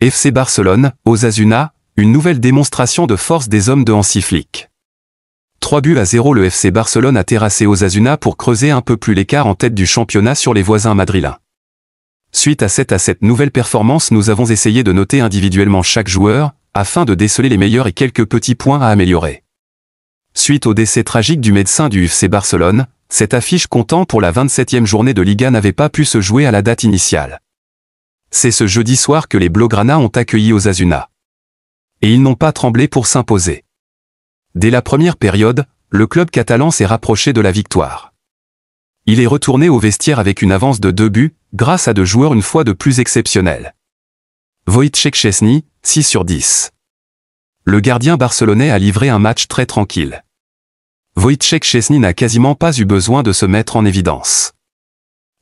FC Barcelone, Osasuna, une nouvelle démonstration de force des hommes de Hansi Flick. 3-0, le FC Barcelone a terrassé Osasuna pour creuser un peu plus l'écart en tête du championnat sur les voisins madrilènes. Suite à cette nouvelle performance, nous avons essayé de noter individuellement chaque joueur, afin de déceler les meilleurs et quelques petits points à améliorer. Suite au décès tragique du médecin du FC Barcelone, cette affiche comptant pour la 27e journée de Liga n'avait pas pu se jouer à la date initiale. C'est ce jeudi soir que les Blaugrana ont accueilli Osasuna. Et ils n'ont pas tremblé pour s'imposer. Dès la première période, le club catalan s'est rapproché de la victoire. Il est retourné au vestiaire avec une avance de 2 buts, grâce à 2 joueurs une fois de plus exceptionnels. Wojciech Szczesny, 6/10. Le gardien barcelonais a livré un match très tranquille. Wojciech Szczesny n'a quasiment pas eu besoin de se mettre en évidence.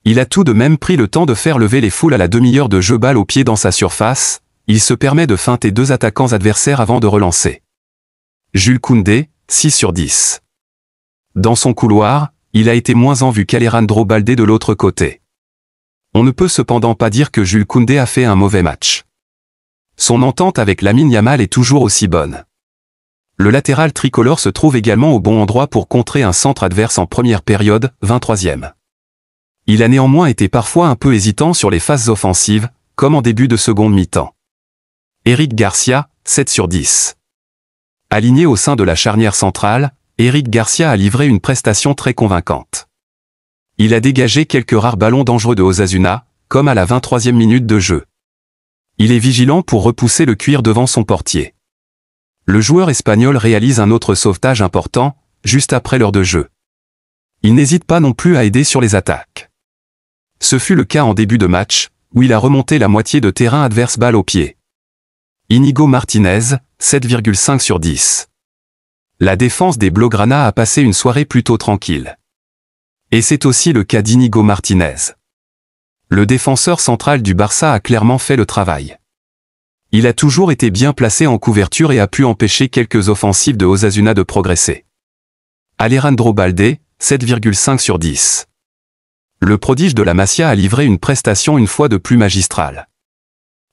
Il a tout de même pris le temps de faire lever les foules à la demi-heure de jeu balle au pied dans sa surface, il se permet de feinter 2 attaquants adversaires avant de relancer. Jules Koundé, 6/10. Dans son couloir, il a été moins en vue qu'Alejandro Balde de l'autre côté. On ne peut cependant pas dire que Jules Koundé a fait un mauvais match. Son entente avec Lamine Yamal est toujours aussi bonne. Le latéral tricolore se trouve également au bon endroit pour contrer un centre adverse en première période, 23e. Il a néanmoins été parfois un peu hésitant sur les phases offensives, comme en début de seconde mi-temps. Eric Garcia, 7/10. Aligné au sein de la charnière centrale, Eric Garcia a livré une prestation très convaincante. Il a dégagé quelques rares ballons dangereux de Osasuna, comme à la 23e minute de jeu. Il est vigilant pour repousser le cuir devant son portier. Le joueur espagnol réalise un autre sauvetage important, juste après l'heure de jeu. Il n'hésite pas non plus à aider sur les attaques. Ce fut le cas en début de match, où il a remonté la moitié de terrain adverse balle au pied. Íñigo Martínez, 7,5/10. La défense des Blaugrana a passé une soirée plutôt tranquille. Et c'est aussi le cas d'Íñigo Martínez. Le défenseur central du Barça a clairement fait le travail. Il a toujours été bien placé en couverture et a pu empêcher quelques offensives de Osasuna de progresser. Alejandro Balde, 7,5/10. Le prodige de la Masia a livré une prestation une fois de plus magistrale.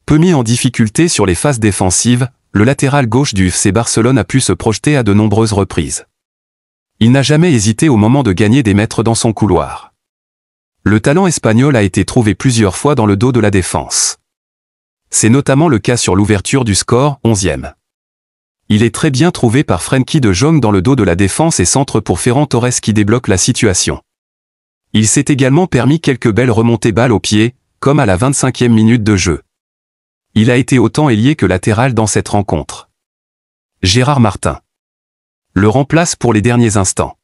Peu mis en difficulté sur les phases défensives, le latéral gauche du FC Barcelone a pu se projeter à de nombreuses reprises. Il n'a jamais hésité au moment de gagner des mètres dans son couloir. Le talent espagnol a été trouvé plusieurs fois dans le dos de la défense. C'est notamment le cas sur l'ouverture du score, 11e. Il est très bien trouvé par Frenkie de Jong dans le dos de la défense et centre pour Ferran Torres qui débloque la situation. Il s'est également permis quelques belles remontées balles au pied, comme à la 25e minute de jeu. Il a été autant ailier que latéral dans cette rencontre. Gérard Martin le remplace pour les derniers instants.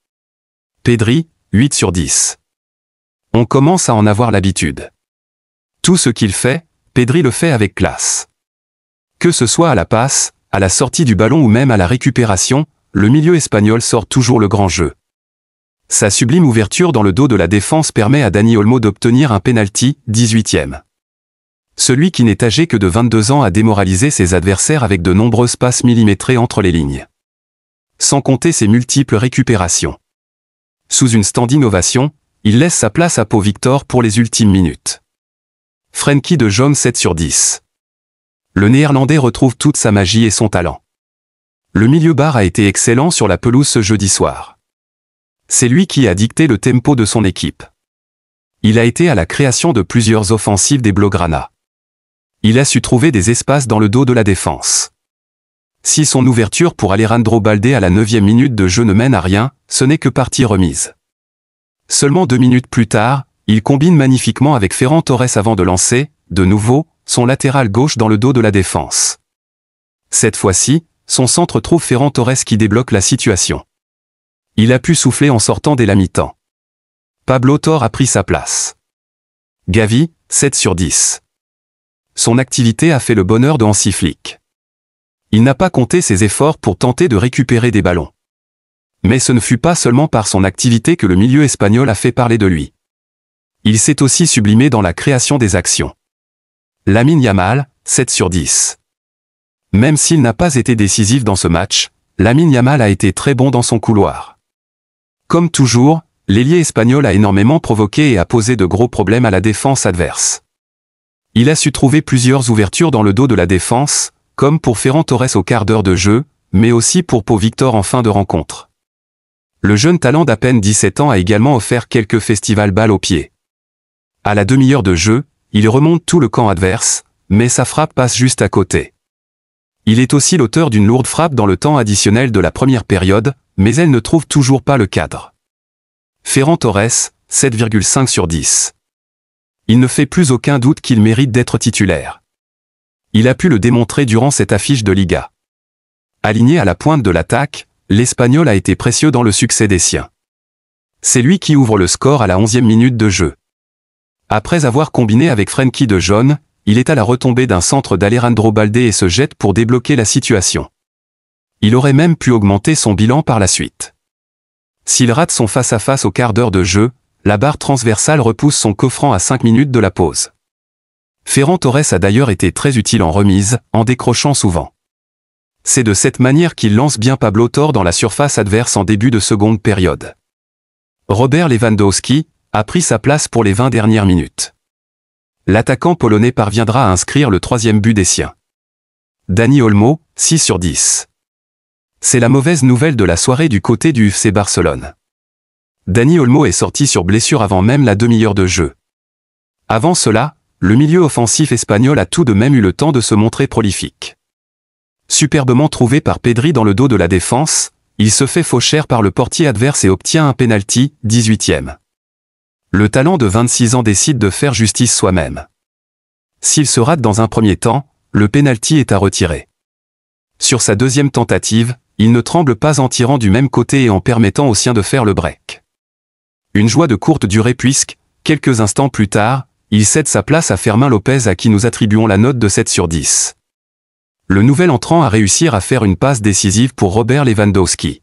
Pedri, 8/10. On commence à en avoir l'habitude. Tout ce qu'il fait, Pedri le fait avec classe. Que ce soit à la passe, à la sortie du ballon ou même à la récupération, le milieu espagnol sort toujours le grand jeu. Sa sublime ouverture dans le dos de la défense permet à Dani Olmo d'obtenir un penalty, 18e. Celui qui n'est âgé que de 22 ans a démoralisé ses adversaires avec de nombreuses passes millimétrées entre les lignes. Sans compter ses multiples récupérations. Sous une standing ovation, il laisse sa place à Pau Victor pour les ultimes minutes. Frenkie de Jong, 7/10. Le Néerlandais retrouve toute sa magie et son talent. Le milieu bar a été excellent sur la pelouse ce jeudi soir. C'est lui qui a dicté le tempo de son équipe. Il a été à la création de plusieurs offensives des Blaugrana. Il a su trouver des espaces dans le dos de la défense. Si son ouverture pour Alejandro Balde à la 9e minute de jeu ne mène à rien, ce n'est que partie remise. Seulement 2 minutes plus tard, il combine magnifiquement avec Ferran Torres avant de lancer, de nouveau, son latéral gauche dans le dos de la défense. Cette fois-ci, son centre trouve Ferran Torres qui débloque la situation. Il a pu souffler en sortant dès la mi-temps. Pablo Torre a pris sa place. Gavi, 7/10. Son activité a fait le bonheur de Hansi Flick. Il n'a pas compté ses efforts pour tenter de récupérer des ballons. Mais ce ne fut pas seulement par son activité que le milieu espagnol a fait parler de lui. Il s'est aussi sublimé dans la création des actions. Lamine Yamal, 7/10. Même s'il n'a pas été décisif dans ce match, Lamine Yamal a été très bon dans son couloir. Comme toujours, l'ailier espagnol a énormément provoqué et a posé de gros problèmes à la défense adverse. Il a su trouver plusieurs ouvertures dans le dos de la défense, comme pour Ferran Torres au quart d'heure de jeu, mais aussi pour Pau Victor en fin de rencontre. Le jeune talent d'à peine 17 ans a également offert quelques festivals balles au pied. À la demi-heure de jeu, il remonte tout le camp adverse, mais sa frappe passe juste à côté. Il est aussi l'auteur d'une lourde frappe dans le temps additionnel de la première période, mais elle ne trouve toujours pas le cadre. Ferran Torres, 7,5 sur 10. Il ne fait plus aucun doute qu'il mérite d'être titulaire. Il a pu le démontrer durant cette affiche de Liga. Aligné à la pointe de l'attaque, l'Espagnol a été précieux dans le succès des siens. C'est lui qui ouvre le score à la 11e minute de jeu. Après avoir combiné avec Frenkie de Jong, il est à la retombée d'un centre d'Alejandro Balde et se jette pour débloquer la situation. Il aurait même pu augmenter son bilan par la suite. S'il rate son face-à-face au quart d'heure de jeu, la barre transversale repousse son coup franc à 5 minutes de la pause. Ferran Torres a d'ailleurs été très utile en remise, en décrochant souvent. C'est de cette manière qu'il lance bien Pablo Torre dans la surface adverse en début de seconde période. Robert Lewandowski a pris sa place pour les 20 dernières minutes. L'attaquant polonais parviendra à inscrire le 3e but des siens. Dani Olmo, 6 sur 10. C'est la mauvaise nouvelle de la soirée du côté du FC Barcelone. Dani Olmo est sorti sur blessure avant même la demi-heure de jeu. Avant cela, le milieu offensif espagnol a tout de même eu le temps de se montrer prolifique. Superbement trouvé par Pedri dans le dos de la défense, il se fait faucher par le portier adverse et obtient un penalty, 18e. Le talent de 26 ans décide de faire justice soi-même. S'il se rate dans un premier temps, le penalty est à retirer. Sur sa deuxième tentative, il ne tremble pas en tirant du même côté et en permettant aux siens de faire le break. Une joie de courte durée puisque, quelques instants plus tard, il cède sa place à Fermín López à qui nous attribuons la note de 7 sur 10. Le nouvel entrant a réussi à faire une passe décisive pour Robert Lewandowski.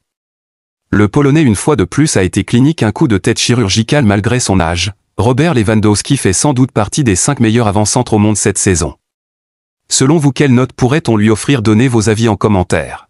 Le Polonais une fois de plus a été clinique, un coup de tête chirurgical malgré son âge. Robert Lewandowski fait sans doute partie des 5 meilleurs avant-centres au monde cette saison. Selon vous, quelle note pourrait-on lui offrir? Donnez vos avis en commentaire.